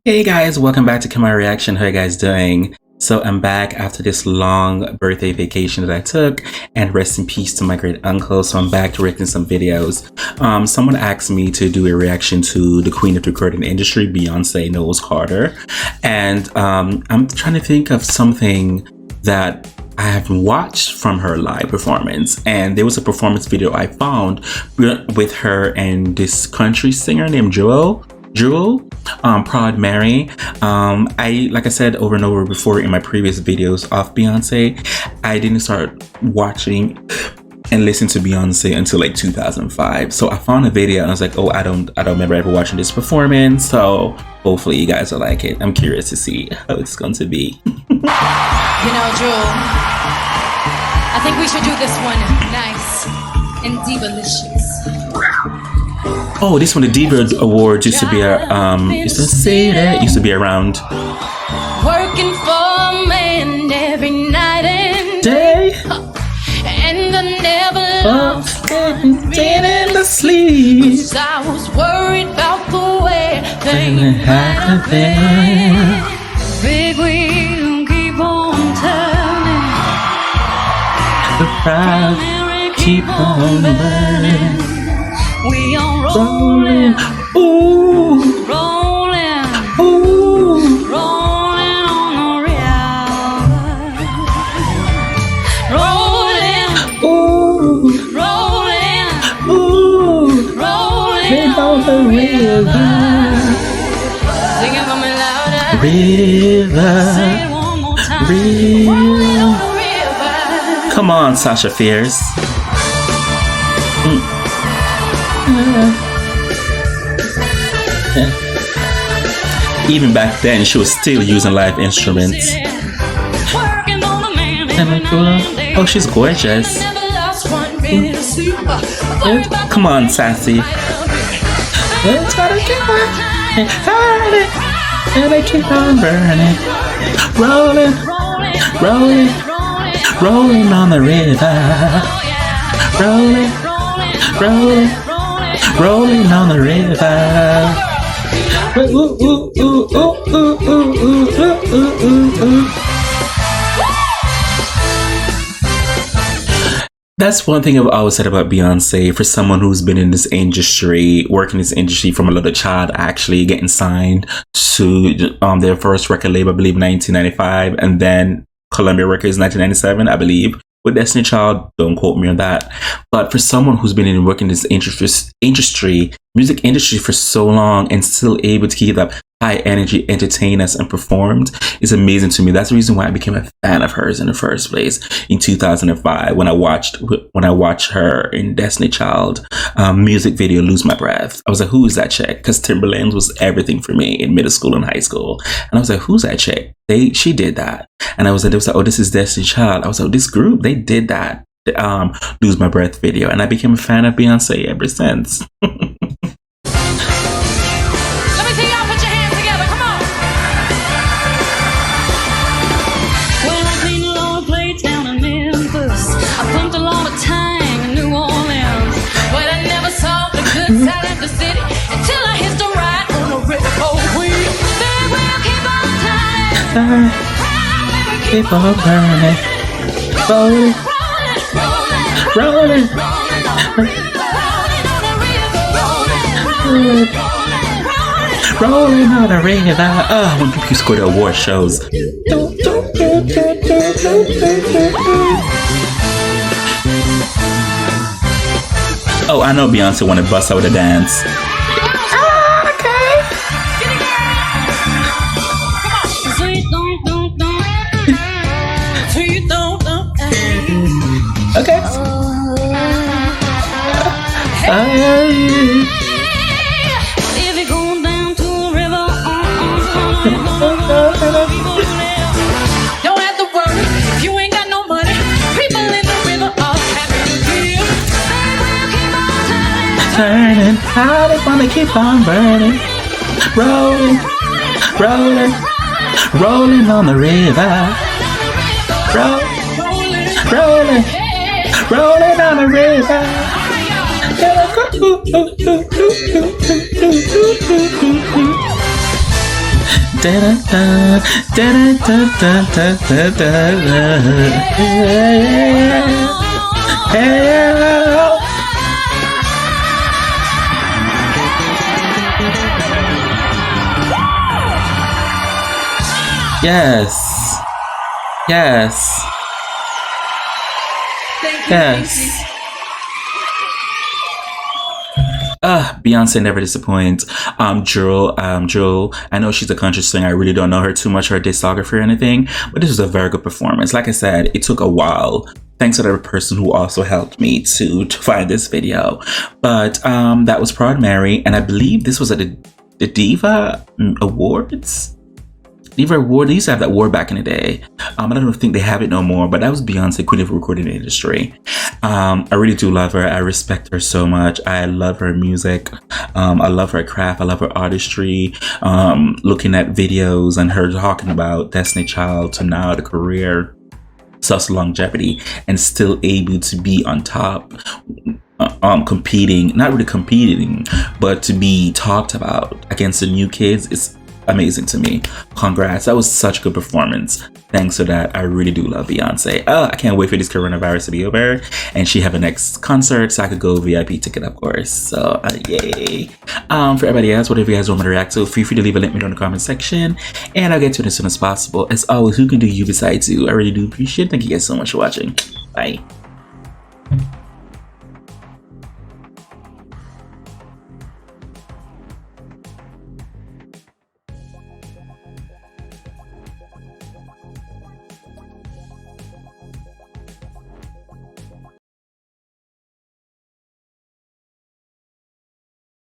Hey guys, welcome back to Kemari Reaction. How are you guys doing? So I'm back after this long birthday vacation that I took, and rest in peace to my great uncle. So I'm back directing some videos. Someone asked me to do a reaction to the queen of the recording industry, Beyoncé Knowles Carter, and I'm trying to think of something that I haven't watched from her live performance, and there was a performance video I found with her and this country singer named Jewel, Proud Mary. Like I said over and over before in my previous videos of Beyonce, I didn't start watching and listen to Beyonce until like 2005. So I found a video and I was like, oh, I don't remember ever watching this performance. So hopefully you guys will like it. I'm curious to see how it's going to be. You know, Drew, I think we should do this one nice and diva-licious. Oh, this one, the Diva Award used to be used to be around. Working for a man every night and Day. And I never lost Dead in the sleep. I was worried about the way things have been. Big wheel keep on turning. The proud keep on burning. We are rolling, ooh, rolling, ooh, rolling on the river. Rolling, ooh, rolling, ooh, rolling on the river. Sing it for me louder. River, Say it one more time. river. Rolling on the river. Come on, Sasha Fierce. Even back then, she was still using live instruments. Oh, she's gorgeous. Come on, Sassy. It's gotta keep on burning, and I keep on burning. Rolling, rolling, rolling on the river. Rolling, rolling, rolling on the river. Ooh, ooh, ooh, ooh, ooh, ooh, ooh, ooh, ooh, ooh. That's one thing I've always said about Beyonce. For someone who's been in this industry, working in this industry from a little child, actually getting signed to their first record label, I believe, 1995, and then Columbia Records 1997, I believe, with Destiny Child. Don't quote me on that. But for someone who's been in working in this music industry for so long and still able to keep up high energy, entertain us, and performed is amazing to me. That's the reason why I became a fan of hers in the first place in 2005 when I watched her in Destiny Child music video "Lose My Breath." I was like, who is that chick? Because Timberland was everything for me in middle school and high school, and I was like, who's that chick? She did that, and I was like, oh, this is Destiny Child. I was like, this group, they did that "Lose My Breath" video, and I became a fan of Beyonce ever since. Out of the city until I hit the ride on the river. Oh, we will keep on turning, keep on burning, rolling, rolling, rolling on the river. Oh, when people score the award shows. Oh, I know Beyonce wanted to bust out with a dance. Ah, okay. Okay. If you go down to a river, don't have to worry if you ain't got no money. People in the river are happy to give. Turning, I just wanna keep on burning, rolling, rolling, rolling on the river, rolling, rolling, rolling on the river. Yes. Yes. Yes. Beyonce never disappoints. Jewel, I know she's a country singer. I really don't know her too much, her discography or anything, but this was a very good performance. Like I said, it took a while. Thanks to the person who also helped me to find this video. But that was Proud Mary, and I believe this was at the Diva Awards. Diva Award, they used to have that award back in the day. I don't think they have it no more, but that was Beyonce, Queen of the Recording Industry. I really do love her. I respect her so much. I love her music. I love her craft. I love her artistry. Looking at videos and her talking about Destiny Child to now the career, such longevity, and still able to be on top. Competing, not really competing, but to be talked about against the new kids is amazing to me. Congrats, that was such a good performance. Thanks for that. I really do love Beyonce. I can't wait for this coronavirus to be over and she have a next concert so I could go VIP ticket, of course. So yay. For everybody else, whatever you guys want me to react to, feel free to leave a link below in the comment section and I'll get to it as soon as possible. As always, who can do you besides you? I really do appreciate it. Thank you guys so much for watching. Bye.